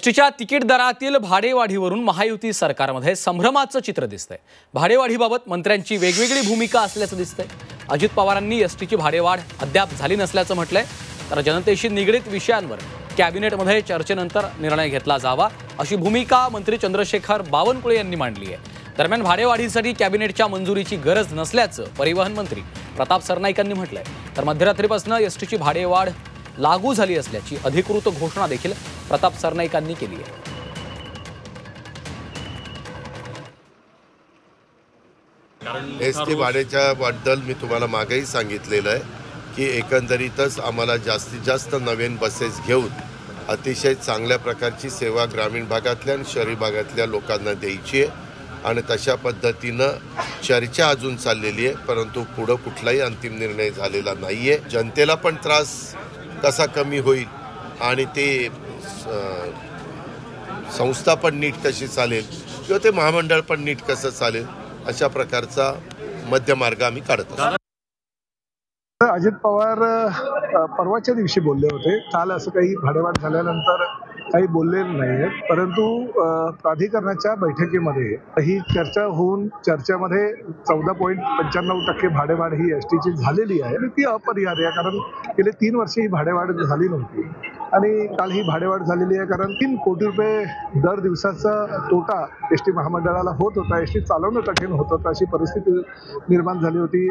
एसटीच्या तिकीट दरातील भाडेवाढीवरून महायुती सरकारमध्ये संभ्रमाचं चित्र दिसतंय। भाडेवाढीबाबत मंत्र्यांची वेगवेगळी भूमिका असल्याचं दिसतंय। अजित पवारांनी एसटीची भाडेवाढ अद्याप झाली नसल्याचं म्हटलंय, तर जनतेशी निगडीत विषयांवर कॅबिनेटमध्ये चर्चेनंतर निर्णय घेतला जावा अशी भूमिका मंत्री चंद्रशेखर बावनकुळे यांनी मांडली आहे। दरम्यान भाडेवाढीसाठी कॅबिनेटच्या मंजुरीची गरज नसल्याचं परिवहन मंत्री प्रताप सरनाईकांनी म्हटलंय, तर मध्यरात्रीपासून एसटीची भाडेवाढ लागू झाली असल्याची अधिकृत घोषणा देखील प्रताप सरनाईकांनी केली आहे। एसटी भाड्याच्या बद्दल मी तुम्हाला मागेही सांगितलेलं आहे की एकंदरीतच आम्हाला जास्तीत जास्त नवीन बसेस घेऊन अतिशय चांगल्या प्रकारची सेवा ग्रामीण भागातल्या आणि शहरी भागातल्या लोकांना द्यायची आहे आणि तशा पद्धतीनं चर्चा अजून चाललेली आहे, परंतु पुढं कुठलाही अंतिम निर्णय झालेला नाही आहे। जनतेला पण त्रास कसा कमी होईल आणि ते संस्था पण नीट कशी चालेल किंवा ते महामंडळ पण नीट कसं चालेल अशा प्रकारचा मध्यमार्ग आम्ही काढत असतो। अजित पवार परवाच्या दिवशी बोलले होते, काल असं काही भाडेवाढ झाल्यानंतर काही बोललेलं नाही, परंतु प्राधिकरणाच्या बैठकीमध्ये ही चर्चा होऊन चर्चेमध्ये 14.95% भाडेवाढ ही एसटीची झालेली आहे आणि ती अपरिहार्य आहे, कारण गेले 3 वर्ष ही भाडेवाढ झाली नव्हती आणि काल ही भाडेवाढ झालेली आहे कारण 3 कोटी रुपये दर दिवसाचा तोटा एसटी महामंडळाला होत होता, एसटी चालवणं कठीण होत होतं, अशी परिस्थिती निर्माण झाली होती।